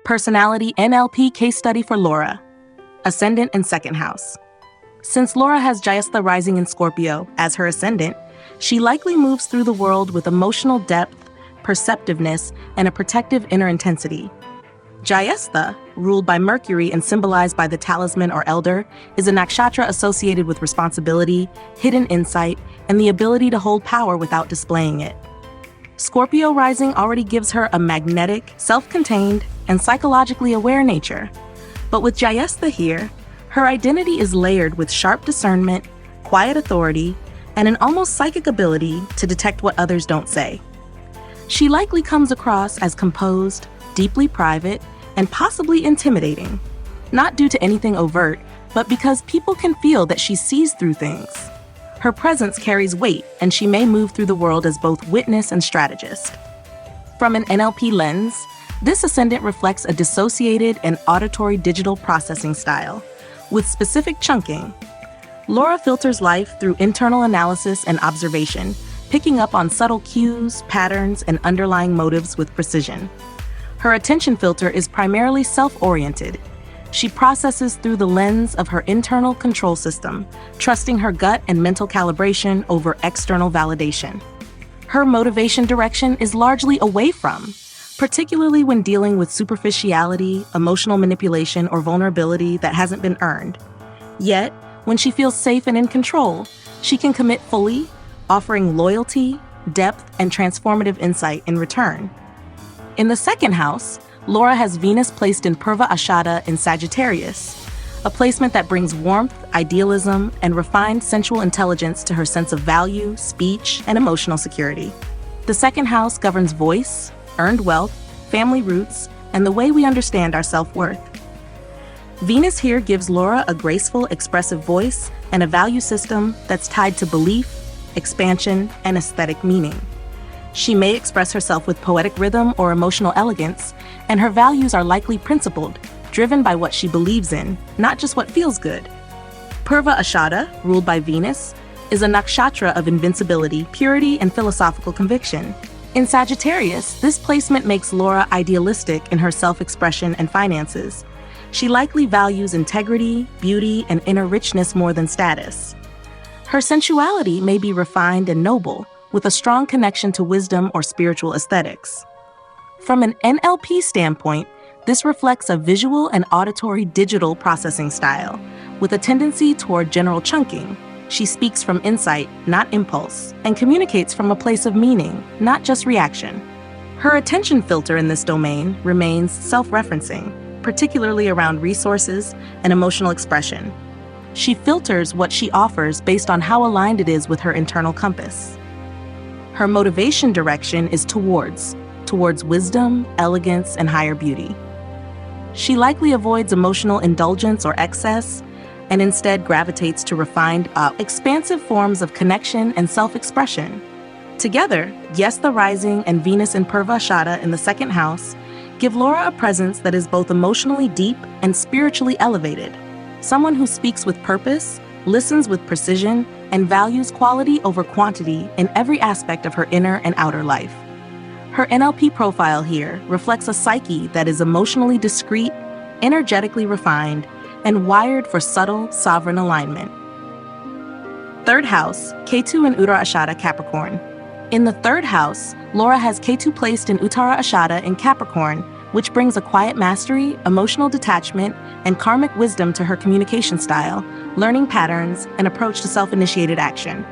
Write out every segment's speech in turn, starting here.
Personality NLP case study for Laura. Ascendant and second house. Since Laura has Jyeshtha rising in Scorpio as her ascendant, she likely moves through the world with emotional depth, perceptiveness, and a protective inner intensity. Jyeshtha, ruled by Mercury and symbolized by the Talisman or elder, is a nakshatra associated with responsibility, hidden insight, and the ability to hold power without displaying it. Scorpio rising already gives her a magnetic, self-contained, and psychologically aware nature. But with Jyeshtha here, her identity is layered with sharp discernment, quiet authority, and an almost psychic ability to detect what others don't say. She likely comes across as composed, deeply private, and possibly intimidating, not due to anything overt, but because people can feel that she sees through things. Her presence carries weight, and she may move through the world as both witness and strategist. From an NLP lens, this ascendant reflects a dissociated and auditory digital processing style, with specific chunking. Laura filters life through internal analysis and observation, picking up on subtle cues, patterns, and underlying motives with precision. Her attention filter is primarily self-oriented. She processes through the lens of her internal control system, trusting her gut and mental calibration over external validation. Her motivation direction is largely away from, particularly when dealing with superficiality, emotional manipulation, or vulnerability that hasn't been earned. Yet, when she feels safe and in control, she can commit fully, offering loyalty, depth, and transformative insight in return. In the second house, Laura has Venus placed in Purva Ashada in Sagittarius, a placement that brings warmth, idealism, and refined sensual intelligence to her sense of value, speech, and emotional security. The second house governs voice, earned wealth, family roots, and the way we understand our self-worth. Venus here gives Laura a graceful, expressive voice and a value system that's tied to belief, expansion, and aesthetic meaning. She may express herself with poetic rhythm or emotional elegance, and her values are likely principled, driven by what she believes in, not just what feels good. Purva Ashada, ruled by Venus, is a nakshatra of invincibility, purity, and philosophical conviction. In Sagittarius, this placement makes Laura idealistic in her self-expression and finances. She likely values integrity, beauty, and inner richness more than status. Her sensuality may be refined and noble, with a strong connection to wisdom or spiritual aesthetics. From an NLP standpoint, this reflects a visual and auditory digital processing style, with a tendency toward general chunking. She speaks from insight, not impulse, and communicates from a place of meaning, not just reaction. Her attention filter in this domain remains self-referencing, particularly around resources and emotional expression. She filters what she offers based on how aligned it is with her internal compass. Her motivation direction is towards wisdom, elegance, and higher beauty. She likely avoids emotional indulgence or excess, and instead gravitates to refined, expansive forms of connection and self-expression. Together, Gestha rising and Venus in Purva Ashada in the second house give Laura a presence that is both emotionally deep and spiritually elevated. Someone who speaks with purpose, listens with precision, and values quality over quantity in every aspect of her inner and outer life. Her NLP profile here reflects a psyche that is emotionally discreet, energetically refined, and wired for subtle, sovereign alignment. Third house, Ketu in Uttara Ashada, Capricorn. In the third house, Laura has Ketu placed in Uttara Ashada in Capricorn, which brings a quiet mastery, emotional detachment, and karmic wisdom to her communication style, learning patterns, and approach to self-initiated action.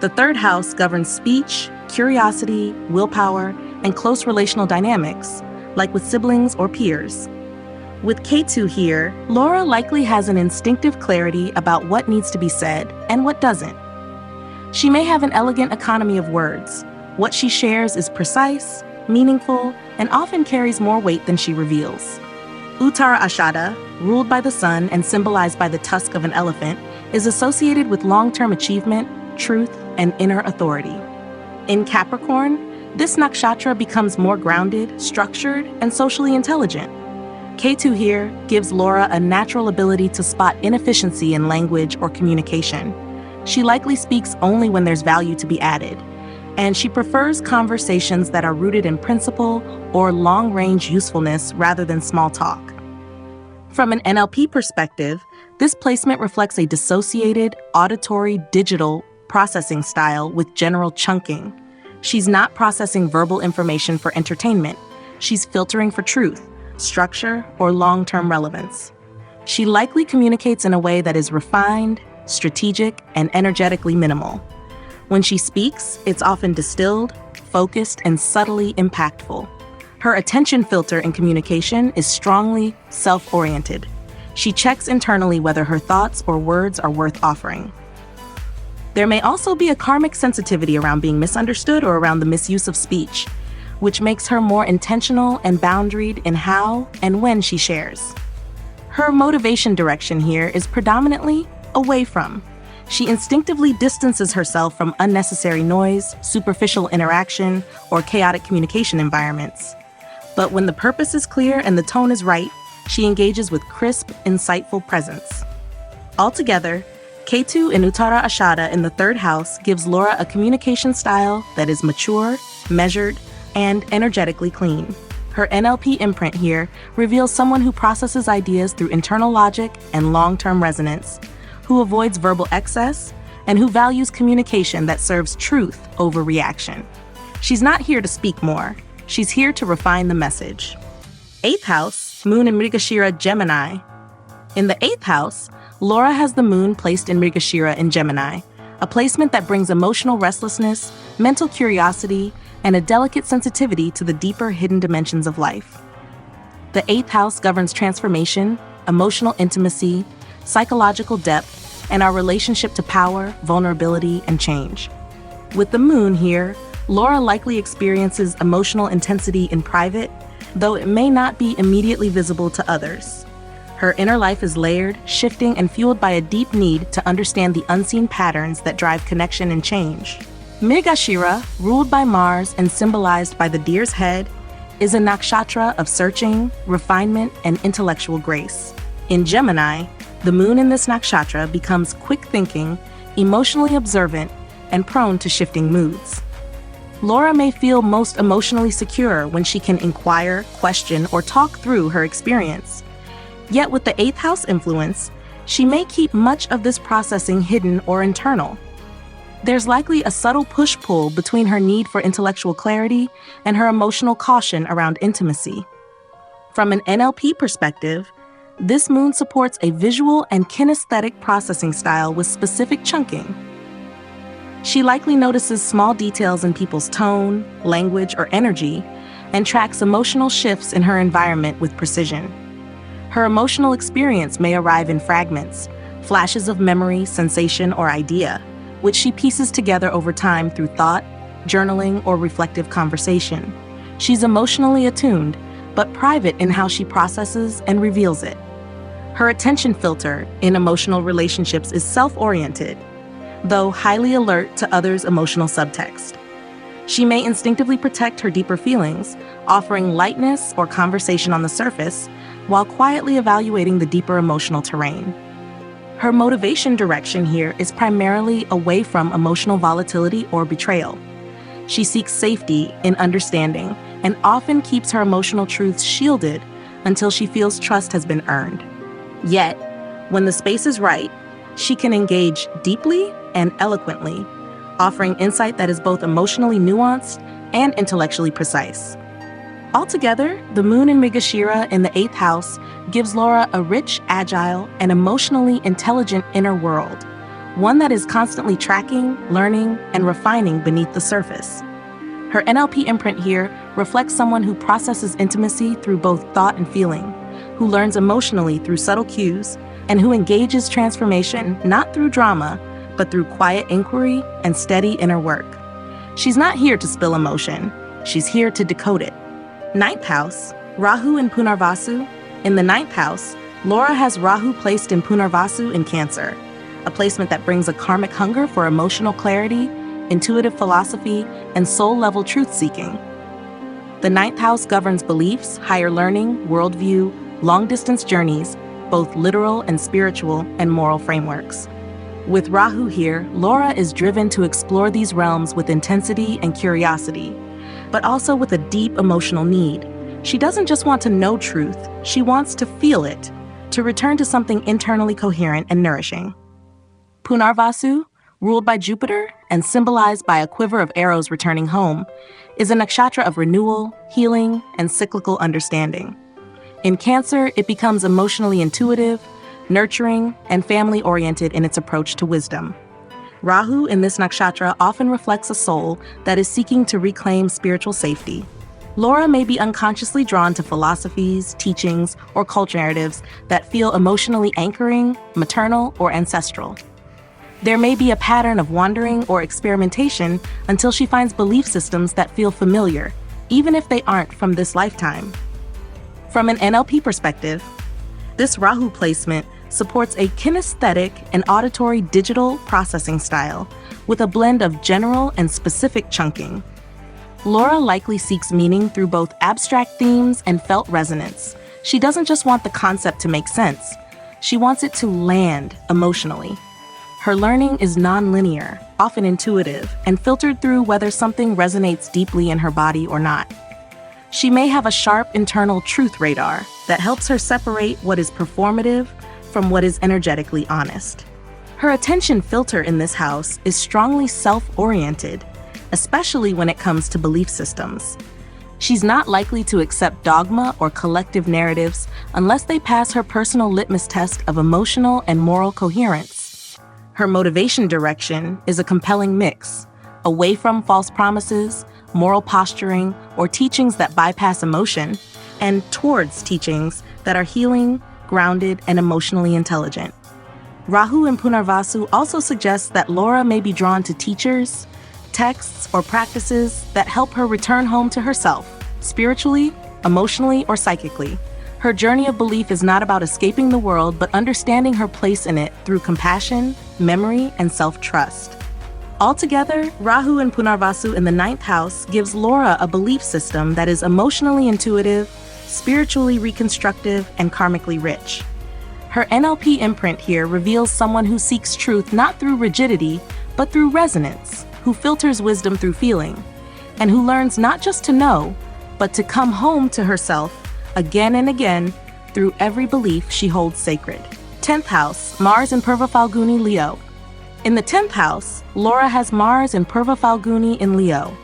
The third house governs speech, curiosity, willpower, and close relational dynamics, like with siblings or peers. With Ketu here, Laura likely has an instinctive clarity about what needs to be said and what doesn't. She may have an elegant economy of words. What she shares is precise, meaningful, and often carries more weight than she reveals. Uttara Ashada, ruled by the sun and symbolized by the tusk of an elephant, is associated with long-term achievement, truth, and inner authority. In Capricorn, this nakshatra becomes more grounded, structured, and socially intelligent. Ketu here gives Laura a natural ability to spot inefficiency in language or communication. She likely speaks only when there's value to be added, and she prefers conversations that are rooted in principle or long-range usefulness rather than small talk. From an NLP perspective, this placement reflects a dissociated, auditory digital processing style with general chunking. She's not processing verbal information for entertainment. She's filtering for truth, structure, or long-term relevance. She likely communicates in a way that is refined, strategic, and energetically minimal. When she speaks, it's often distilled, focused, and subtly impactful. Her attention filter in communication is strongly self-oriented. She checks internally whether her thoughts or words are worth offering. There may also be a karmic sensitivity around being misunderstood or around the misuse of speech, which makes her more intentional and boundaried in how and when she shares. Her motivation direction here is predominantly away from. She instinctively distances herself from unnecessary noise, superficial interaction, or chaotic communication environments. But when the purpose is clear and the tone is right, she engages with crisp, insightful presence. Altogether, Ketu in Uttara Ashada in the third house gives Laura a communication style that is mature, measured, and energetically clean. Her NLP imprint here reveals someone who processes ideas through internal logic and long-term resonance, who avoids verbal excess, and who values communication that serves truth over reaction. She's not here to speak more. She's here to refine the message. 8th house, Moon in Mrigashira, Gemini. In the 8th house, Laura has the moon placed in Mrigashira in Gemini, a placement that brings emotional restlessness, mental curiosity, and a delicate sensitivity to the deeper hidden dimensions of life. The 8th house governs transformation, emotional intimacy, psychological depth, and our relationship to power, vulnerability, and change. With the moon here, Laura likely experiences emotional intensity in private, though it may not be immediately visible to others. Her inner life is layered, shifting, and fueled by a deep need to understand the unseen patterns that drive connection and change. Mrigashira, ruled by Mars and symbolized by the deer's head, is a nakshatra of searching, refinement, and intellectual grace. In Gemini, the moon in this nakshatra becomes quick-thinking, emotionally observant, and prone to shifting moods. Laura may feel most emotionally secure when she can inquire, question, or talk through her experience. Yet with the 8th house influence, she may keep much of this processing hidden or internal. There's likely a subtle push-pull between her need for intellectual clarity and her emotional caution around intimacy. From an NLP perspective, this moon supports a visual and kinesthetic processing style with specific chunking. She likely notices small details in people's tone, language, or energy, and tracks emotional shifts in her environment with precision. Her emotional experience may arrive in fragments, flashes of memory, sensation, or idea, which she pieces together over time through thought, journaling, or reflective conversation. She's emotionally attuned, but private in how she processes and reveals it. Her attention filter in emotional relationships is self-oriented, though highly alert to others' emotional subtext. She may instinctively protect her deeper feelings, offering lightness or conversation on the surface, while quietly evaluating the deeper emotional terrain. Her motivation direction here is primarily away from emotional volatility or betrayal. She seeks safety in understanding and often keeps her emotional truths shielded until she feels trust has been earned. Yet, when the space is right, she can engage deeply and eloquently, offering insight that is both emotionally nuanced and intellectually precise. Altogether, the moon in Mrigashira in the 8th house gives Laura a rich, agile, and emotionally intelligent inner world, one that is constantly tracking, learning, and refining beneath the surface. Her NLP imprint here reflects someone who processes intimacy through both thought and feeling, who learns emotionally through subtle cues, and who engages transformation not through drama, but through quiet inquiry and steady inner work. She's not here to spill emotion, she's here to decode it. 9th house, Rahu in Punarvasu. In the 9th house, Laura has Rahu placed in Punarvasu in Cancer, a placement that brings a karmic hunger for emotional clarity, intuitive philosophy, and soul-level truth-seeking. The 9th house governs beliefs, higher learning, worldview, long-distance journeys, both literal and spiritual, and moral frameworks. With Rahu here, Laura is driven to explore these realms with intensity and curiosity, but also with a deep emotional need. She doesn't just want to know truth, she wants to feel it, to return to something internally coherent and nourishing. Punarvasu, ruled by Jupiter and symbolized by a quiver of arrows returning home, is a nakshatra of renewal, healing, and cyclical understanding. In Cancer, it becomes emotionally intuitive, nurturing, and family-oriented in its approach to wisdom. Rahu in this nakshatra often reflects a soul that is seeking to reclaim spiritual safety. Laura may be unconsciously drawn to philosophies, teachings, or culture narratives that feel emotionally anchoring, maternal, or ancestral. There may be a pattern of wandering or experimentation until she finds belief systems that feel familiar, even if they aren't from this lifetime. From an NLP perspective, this Rahu placement supports a kinesthetic and auditory digital processing style with a blend of general and specific chunking. Laura likely seeks meaning through both abstract themes and felt resonance. She doesn't just want the concept to make sense, she wants it to land emotionally. Her learning is non-linear, often intuitive, and filtered through whether something resonates deeply in her body or not. She may have a sharp internal truth radar that helps her separate what is performative from what is energetically honest. Her attention filter in this house is strongly self-oriented, especially when it comes to belief systems. She's not likely to accept dogma or collective narratives unless they pass her personal litmus test of emotional and moral coherence. Her motivation direction is a compelling mix, away from false promises, moral posturing, or teachings that bypass emotion, and towards teachings that are healing, grounded, and emotionally intelligent. Rahu in Punarvasu also suggests that Laura may be drawn to teachers, texts, or practices that help her return home to herself, spiritually, emotionally, or psychically. Her journey of belief is not about escaping the world, but understanding her place in it through compassion, memory, and self-trust. Altogether, Rahu and Punarvasu in the 9th house gives Laura a belief system that is emotionally intuitive, spiritually reconstructive, and karmically rich. Her NLP imprint here reveals someone who seeks truth not through rigidity, but through resonance, who filters wisdom through feeling, and who learns not just to know, but to come home to herself again and again through every belief she holds sacred. 10th house, Mars in Purva Falguni, Leo. In the 10th house, Laura has Mars in Purva Falguni in Leo,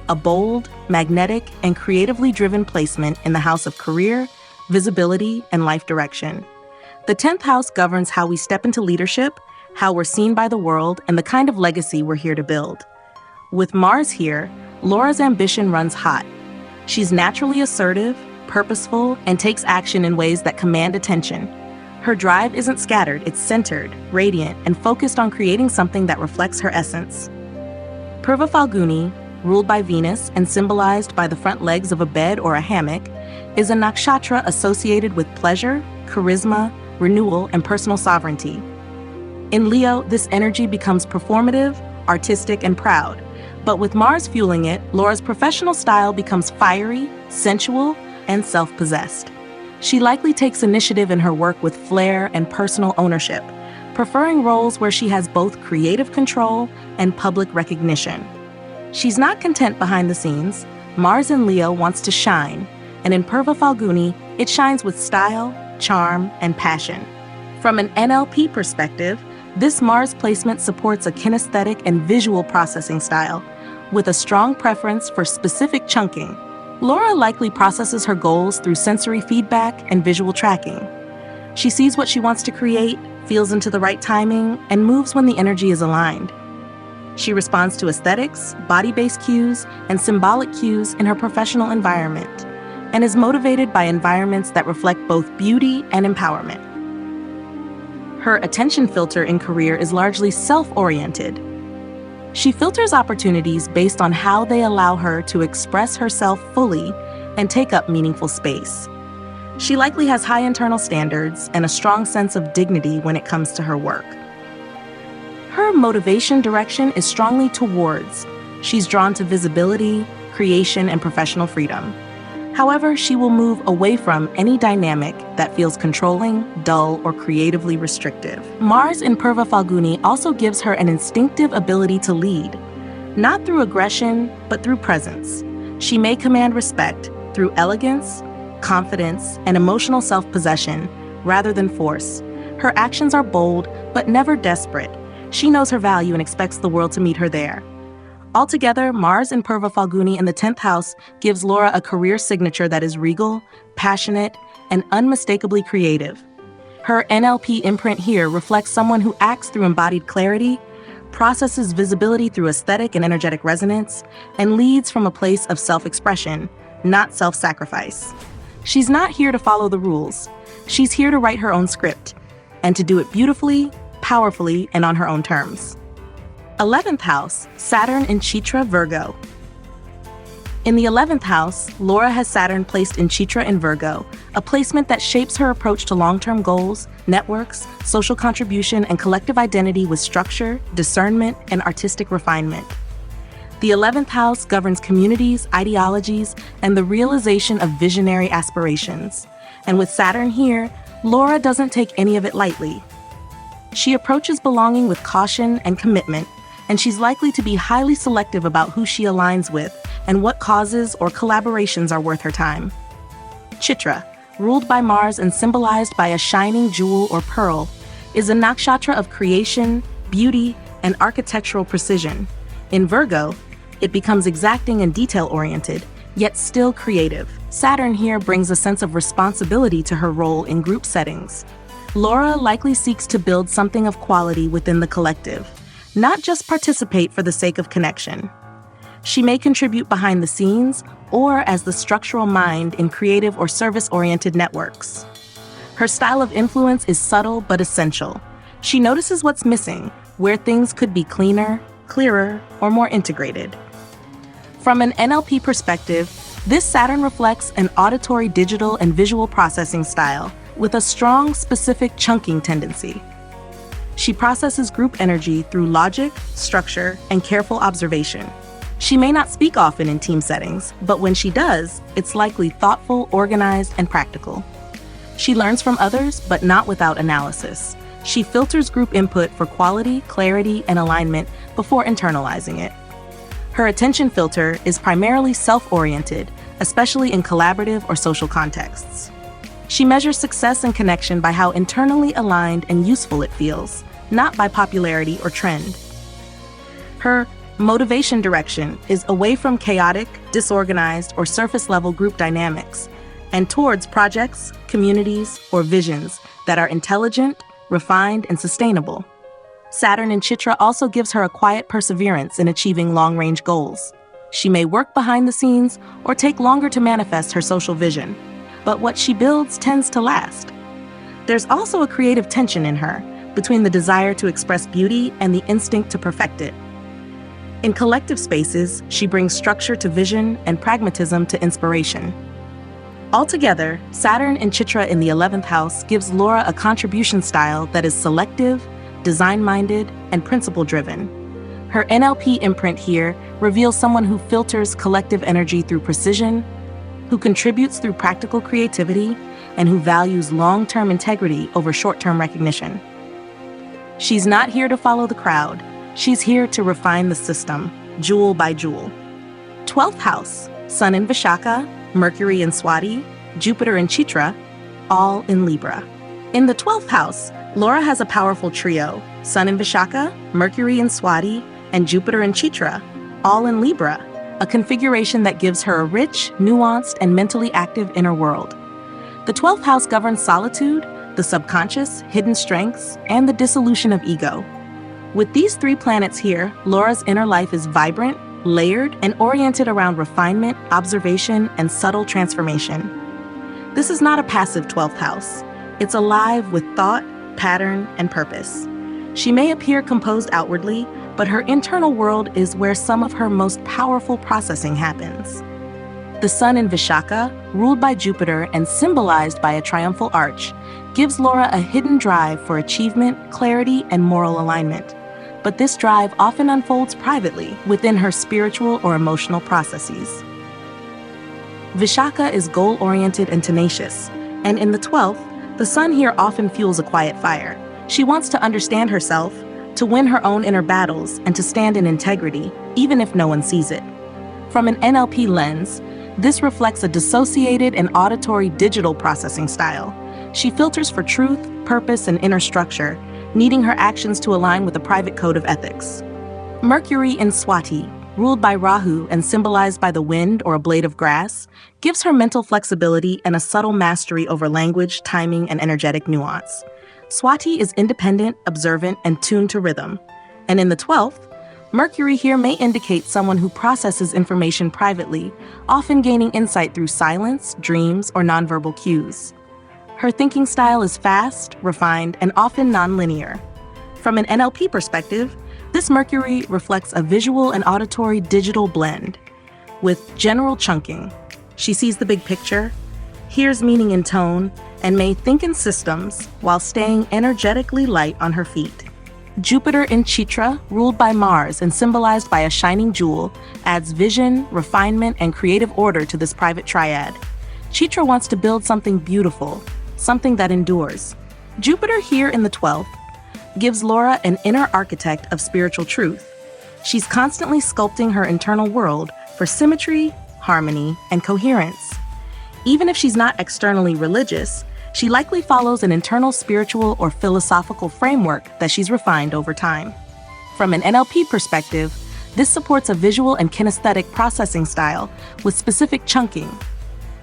a bold, magnetic, and creatively driven placement in the house of career, visibility, and life direction. The 10th house governs how we step into leadership, how we're seen by the world, and the kind of legacy we're here to build. With Mars here, Laura's ambition runs hot. She's naturally assertive, purposeful, and takes action in ways that command attention. Her drive isn't scattered, it's centered, radiant, and focused on creating something that reflects her essence. Purva Falguni, ruled by Venus and symbolized by the front legs of a bed or a hammock, is a nakshatra associated with pleasure, charisma, renewal, and personal sovereignty. In Leo, this energy becomes performative, artistic, and proud. But with Mars fueling it, Laura's professional style becomes fiery, sensual, and self-possessed. She likely takes initiative in her work with flair and personal ownership, preferring roles where she has both creative control and public recognition. She's not content behind the scenes. Mars in Leo wants to shine, and in Purva Falguni, it shines with style, charm, and passion. From an NLP perspective, this Mars placement supports a kinesthetic and visual processing style, with a strong preference for specific chunking. Laura likely processes her goals through sensory feedback and visual tracking. She sees what she wants to create, feels into the right timing, and moves when the energy is aligned. She responds to aesthetics, body-based cues, and symbolic cues in her professional environment, and is motivated by environments that reflect both beauty and empowerment. Her attention filter in career is largely self-oriented. She filters opportunities based on how they allow her to express herself fully and take up meaningful space. She likely has high internal standards and a strong sense of dignity when it comes to her work. Her motivation direction is strongly towards. She's drawn to visibility, creation, and professional freedom. However, she will move away from any dynamic that feels controlling, dull, or creatively restrictive. Mars in Purva Falguni also gives her an instinctive ability to lead, not through aggression, but through presence. She may command respect through elegance, confidence, and emotional self-possession rather than force. Her actions are bold, but never desperate. She knows her value and expects the world to meet her there. Altogether, Mars in Purva Falguni in the 10th house gives Laura a career signature that is regal, passionate, and unmistakably creative. Her NLP imprint here reflects someone who acts through embodied clarity, processes visibility through aesthetic and energetic resonance, and leads from a place of self-expression, not self-sacrifice. She's not here to follow the rules. She's here to write her own script, and to do it beautifully, powerfully, and on her own terms. 11th house, Saturn in Chitra, Virgo. In the 11th house, Laura has Saturn placed in Chitra in Virgo, a placement that shapes her approach to long-term goals, networks, social contribution, and collective identity with structure, discernment, and artistic refinement. The 11th house governs communities, ideologies, and the realization of visionary aspirations. And with Saturn here, Laura doesn't take any of it lightly. She approaches belonging with caution and commitment, and she's likely to be highly selective about who she aligns with and what causes or collaborations are worth her time. Chitra, ruled by Mars and symbolized by a shining jewel or pearl, is a nakshatra of creation, beauty, and architectural precision. In Virgo, it becomes exacting and detail-oriented, yet still creative. Saturn here brings a sense of responsibility to her role in group settings. Laura likely seeks to build something of quality within the collective, not just participate for the sake of connection. She may contribute behind the scenes or as the structural mind in creative or service-oriented networks. Her style of influence is subtle but essential. She notices what's missing, where things could be cleaner, clearer, or more integrated. From an NLP perspective, this Saturn reflects an auditory digital and visual processing style with a strong, specific chunking tendency. She processes group energy through logic, structure, and careful observation. She may not speak often in team settings, but when she does, it's likely thoughtful, organized, and practical. She learns from others, but not without analysis. She filters group input for quality, clarity, and alignment before internalizing it. Her attention filter is primarily self-oriented, especially in collaborative or social contexts. She measures success and connection by how internally aligned and useful it feels, not by popularity or trend. Her motivation direction is away from chaotic, disorganized, or surface-level group dynamics, and towards projects, communities, or visions that are intelligent, refined, and sustainable. Saturn in Chitra also gives her a quiet perseverance in achieving long-range goals. She may work behind the scenes or take longer to manifest her social vision, but what she builds tends to last. There's also a creative tension in her between the desire to express beauty and the instinct to perfect it. In collective spaces, she brings structure to vision and pragmatism to inspiration. Altogether, Saturn in Chitra in the 11th house gives Laura a contribution style that is selective, design-minded, and principle-driven. Her NLP imprint here reveals someone who filters collective energy through precision, who contributes through practical creativity, and who values long-term integrity over short-term recognition. She's not here to follow the crowd. She's here to refine the system, jewel by jewel. 12th house, Sun in Vishaka, Mercury in Swati, Jupiter in Chitra, all in Libra. In the 12th house, Laura has a powerful trio, Sun in Vishaka, Mercury in Swati, and Jupiter in Chitra, all in Libra, a configuration that gives her a rich, nuanced, and mentally active inner world. The 12th house governs solitude, the subconscious, hidden strengths, and the dissolution of ego. With these three planets here, Laura's inner life is vibrant, layered, and oriented around refinement, observation, and subtle transformation. This is not a passive 12th house. It's alive with thought, pattern, and purpose. She may appear composed outwardly, but her internal world is where some of her most powerful processing happens. The Sun in Vishaka, ruled by Jupiter and symbolized by a triumphal arch, gives Laura a hidden drive for achievement, clarity, and moral alignment. But this drive often unfolds privately within her spiritual or emotional processes. Vishaka is goal-oriented and tenacious, and in the 12th, the sun here often fuels a quiet fire. She wants to understand herself, to win her own inner battles, and to stand in integrity, even if no one sees it. From an NLP lens, this reflects a dissociated and auditory digital processing style. She filters for truth, purpose, and inner structure, needing her actions to align with a private code of ethics. Mercury in Swati, ruled by Rahu and symbolized by the wind or a blade of grass, gives her mental flexibility and a subtle mastery over language, timing, and energetic nuance. Swati is independent, observant, and tuned to rhythm. And in the 12th, Mercury here may indicate someone who processes information privately, often gaining insight through silence, dreams, or nonverbal cues. Her thinking style is fast, refined, and often nonlinear. From an NLP perspective, this Mercury reflects a visual and auditory digital blend. With general chunking, she sees the big picture, hears meaning in tone, and may think in systems while staying energetically light on her feet. Jupiter in Chitra, ruled by Mars and symbolized by a shining jewel, adds vision, refinement, and creative order to this private triad. Chitra wants to build something beautiful, something that endures. Jupiter here in the 12th gives Laura an inner architect of spiritual truth. She's constantly sculpting her internal world for symmetry, harmony, and coherence. Even if she's not externally religious, she likely follows an internal spiritual or philosophical framework that she's refined over time. From an NLP perspective, this supports a visual and kinesthetic processing style with specific chunking.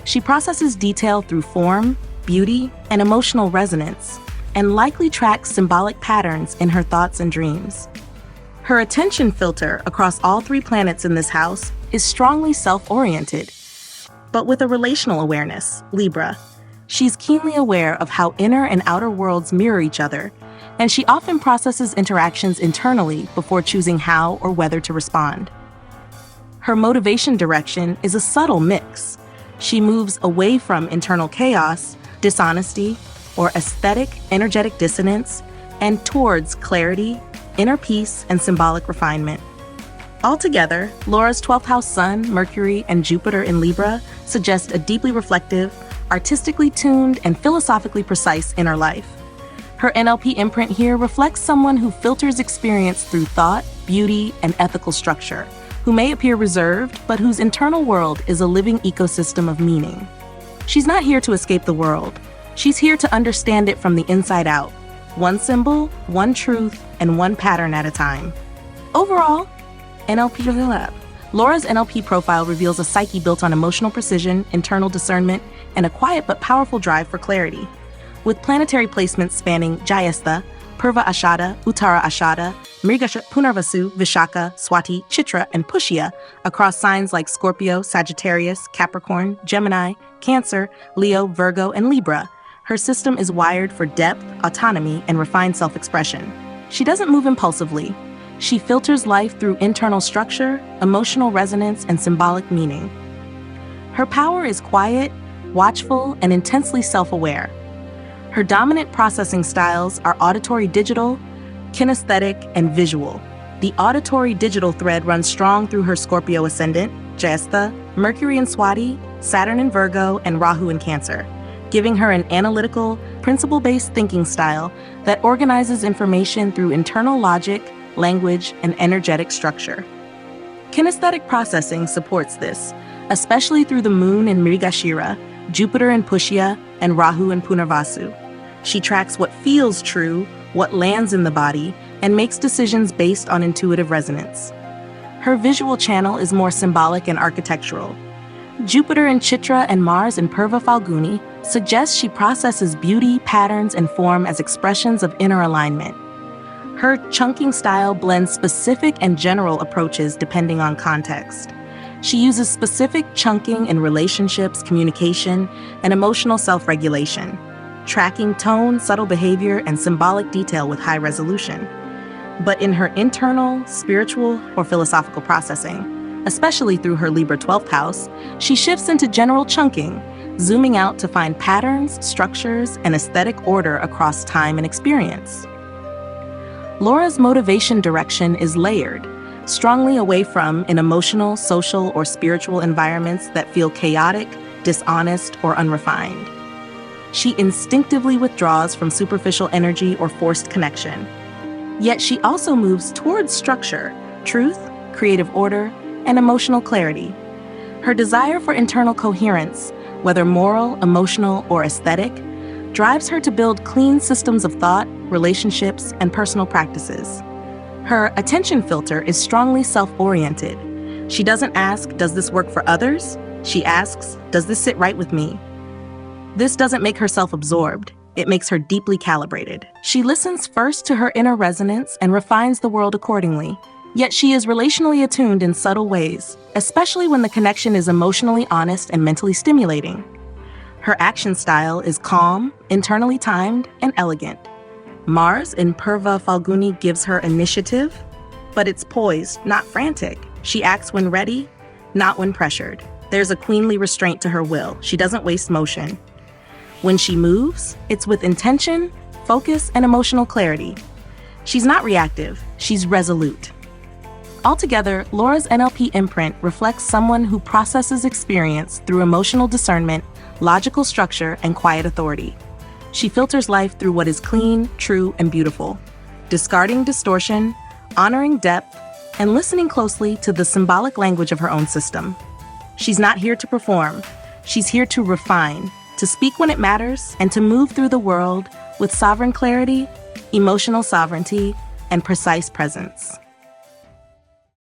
She processes detail through form, beauty, and emotional resonance, and likely tracks symbolic patterns in her thoughts and dreams. Her attention filter across all 3 planets in this house is strongly self-oriented, but with a relational awareness, Libra. She's keenly aware of how inner and outer worlds mirror each other, and she often processes interactions internally before choosing how or whether to respond. Her motivation direction is a subtle mix. She moves away from internal chaos, dishonesty, or aesthetic, energetic dissonance, and towards clarity, inner peace, and symbolic refinement. Altogether, Laura's 12th house sun, Mercury, and Jupiter in Libra suggest a deeply reflective, artistically tuned, and philosophically precise inner life. Her NLP imprint here reflects someone who filters experience through thought, beauty, and ethical structure, who may appear reserved, but whose internal world is a living ecosystem of meaning. She's not here to escape the world. She's here to understand it from the inside out, one symbol, one truth, and one pattern at a time. Overall, Laura's NLP profile reveals a psyche built on emotional precision, internal discernment, and a quiet but powerful drive for clarity. With planetary placements spanning Jyeshtha, Purva Ashada, Uttara Ashada, Mrigasha, Punarvasu, Vishaka, Swati, Chitra, and Pushya across signs like Scorpio, Sagittarius, Capricorn, Gemini, Cancer, Leo, Virgo, and Libra, her system is wired for depth, autonomy, and refined self-expression. She doesn't move impulsively. She filters life through internal structure, emotional resonance, and symbolic meaning. Her power is quiet, watchful, and intensely self-aware. Her dominant processing styles are auditory digital, kinesthetic, and visual. The auditory digital thread runs strong through her Scorpio ascendant, Gestha, Mercury in Swati, Saturn in Virgo, and Rahu in Cancer, giving her an analytical, principle-based thinking style that organizes information through internal logic, language, and energetic structure. Kinesthetic processing supports this, especially through the moon in Mrigashira, Jupiter in Pushya, and Rahu in Punarvasu. She tracks what feels true, what lands in the body, and makes decisions based on intuitive resonance. Her visual channel is more symbolic and architectural. Jupiter in Chitra and Mars in Purva Falguni suggests she processes beauty, patterns, and form as expressions of inner alignment. Her chunking style blends specific and general approaches depending on context. She uses specific chunking in relationships, communication, and emotional self-regulation, tracking tone, subtle behavior, and symbolic detail with high resolution. But in her internal, spiritual, or philosophical processing, especially through her Libra 12th house, she shifts into general chunking, zooming out to find patterns, structures, and aesthetic order across time and experience. Laura's motivation direction is layered. strongly away from in emotional, social, or spiritual environments that feel chaotic, dishonest, or unrefined. She instinctively withdraws from superficial energy or forced connection. Yet she also moves towards structure, truth, creative order, and emotional clarity. Her desire for internal coherence, whether moral, emotional, or aesthetic, drives her to build clean systems of thought, relationships, and personal practices. Her attention filter is strongly self-oriented. She doesn't ask, does this work for others? She asks, does this sit right with me? This doesn't make her self-absorbed. It makes her deeply calibrated. She listens first to her inner resonance and refines the world accordingly. Yet she is relationally attuned in subtle ways, especially when the connection is emotionally honest and mentally stimulating. Her action style is calm, internally timed, and elegant. Mars in Purva Falguni gives her initiative, but it's poised, not frantic. She acts when ready, not when pressured. There's a queenly restraint to her will. She doesn't waste motion. When she moves, it's with intention, focus, and emotional clarity. She's not reactive, she's resolute. Altogether, Laura's NLP imprint reflects someone who processes experience through emotional discernment, logical structure, and quiet authority. She filters life through what is clean, true, and beautiful, discarding distortion, honoring depth, and listening closely to the symbolic language of her own system. She's not here to perform. She's here to refine, to speak when it matters, and to move through the world with sovereign clarity, emotional sovereignty, and precise presence.